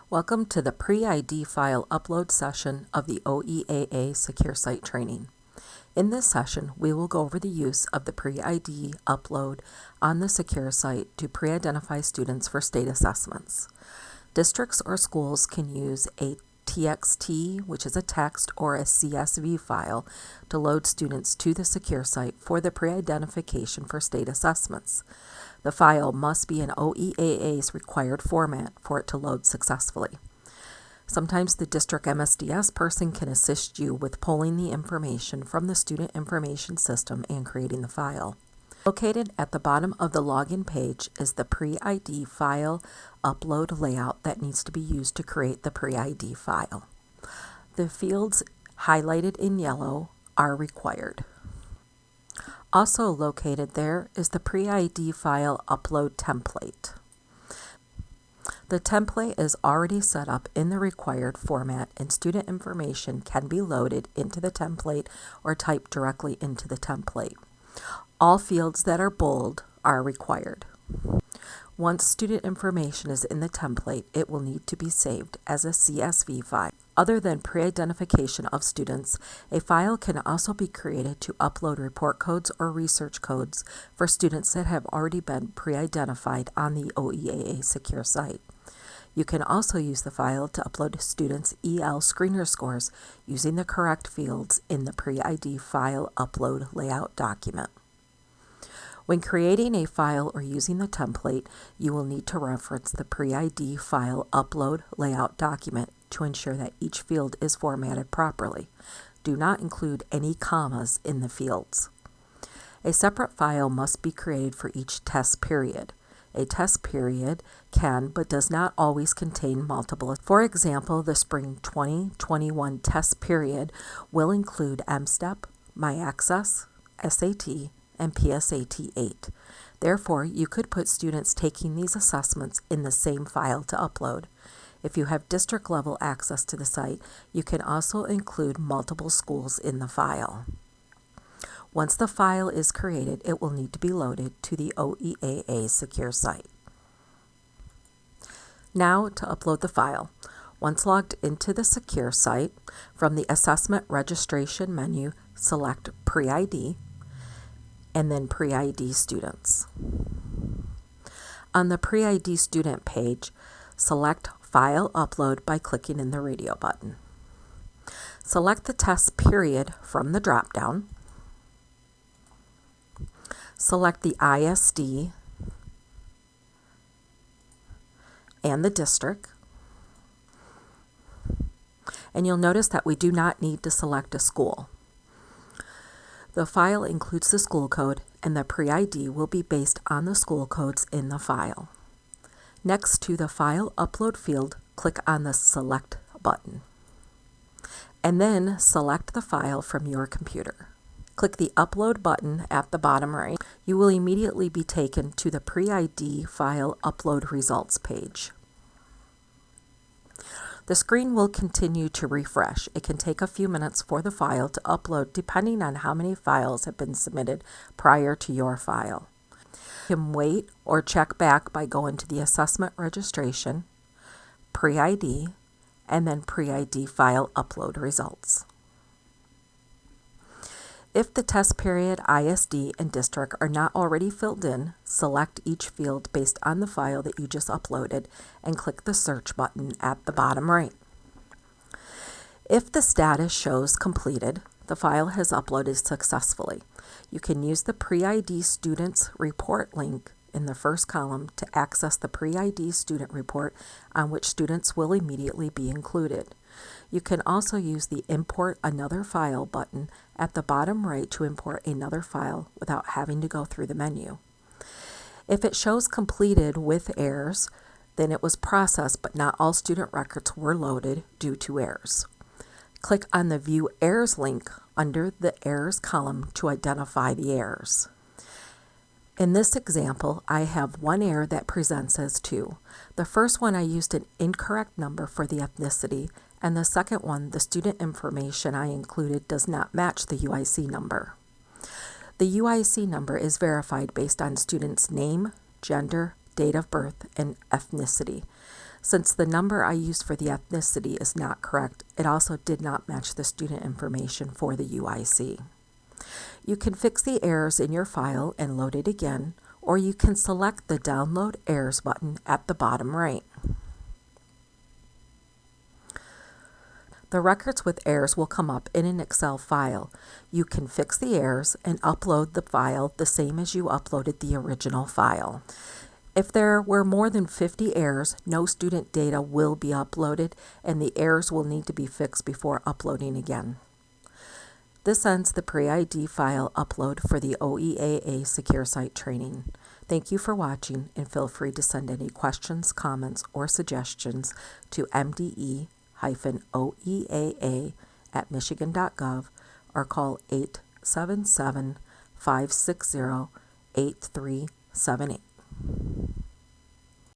Welcome to the Pre-ID file upload session of the OEAA Secure Site training. In this session, we will go over the use of the Pre-ID upload on the Secure Site to pre-identify students for state assessments. Districts or schools can use a TXT, which is a text, or a CSV file to load students to the Secure Site for the pre-identification for state assessments. The file must be in OEAA's required format for it to load successfully. Sometimes the district MSDS person can assist you with pulling the information from the student information system and creating the file. Located at the bottom of the login page is the Pre-ID file upload layout that needs to be used to create the Pre-ID file. The fields highlighted in yellow are required. Also located there is the Pre-ID file upload template. The template is already set up in the required format, and student information can be loaded into the template or typed directly into the template. All fields that are bold are required. Once student information is in the template, it will need to be saved as a CSV file. Other than pre-identification of students, a file can also be created to upload report codes or research codes for students that have already been pre-identified on the OEAA Secure Site. You can also use the file to upload students' EL screener scores using the correct fields in the Pre-ID file upload layout document. When creating a file or using the template, you will need to reference the Pre-ID file upload layout document to ensure that each field is formatted properly. Do not include any commas in the fields. A separate file must be created for each test period. A test period can but does not always contain multiple. For example, the spring 2021 test period will include MSTEP, MyAccess, SAT, and PSAT 8. Therefore, you could put students taking these assessments in the same file to upload. If you have district-level access to the site, you can also include multiple schools in the file. Once the file is created, it will need to be loaded to the OEAA Secure Site. Now to upload the file. Once logged into the Secure Site, from the Assessment Registration menu, select Pre-ID, and then Pre-ID Students. On the Pre-ID Student page, select File Upload by clicking in the radio button. Select the test period from the drop-down. Select the ISD and the district. And you'll notice that we do not need to select a school. The file includes the school code, and the Pre-ID will be based on the school codes in the file. Next to the File Upload field, click on the Select button, and then select the file from your computer. Click the Upload button at the bottom right. You will immediately be taken to the Pre-ID file upload results page. The screen will continue to refresh. It can take a few minutes for the file to upload depending on how many files have been submitted prior to your file. You can wait or check back by going to the Assessment Registration, Pre-ID, and then Pre-ID file upload results. If the test period, ISD, and district are not already filled in, select each field based on the file that you just uploaded and click the search button at the bottom right. If the status shows completed, the file has uploaded successfully. You can use the Pre-ID Students Report link in the first column to access the Pre-ID student report on which students will immediately be included. You can also use the Import Another File button at the bottom right to import another file without having to go through the menu. If it shows completed with errors, then it was processed but not all student records were loaded due to errors. Click on the View Errors link under the Errors column to identify the errors. In this example, I have one error that presents as 2. The first one I used an incorrect number for the ethnicity, and the second one, the student information I included does not match the UIC number. The UIC number is verified based on student's name, gender, date of birth, and ethnicity. Since the number I used for the ethnicity is not correct, it also did not match the student information for the UIC. You can fix the errors in your file and load it again, or you can select the Download Errors button at the bottom right. The records with errors will come up in an Excel file. You can fix the errors and upload the file the same as you uploaded the original file. If there were more than 50 errors, no student data will be uploaded, and the errors will need to be fixed before uploading again. This ends the pre-ID file upload for the OEAA Secure Site training. Thank you for watching, and feel free to send any questions, comments, or suggestions to mde-oeaa@michigan.gov or call 877-560-8378.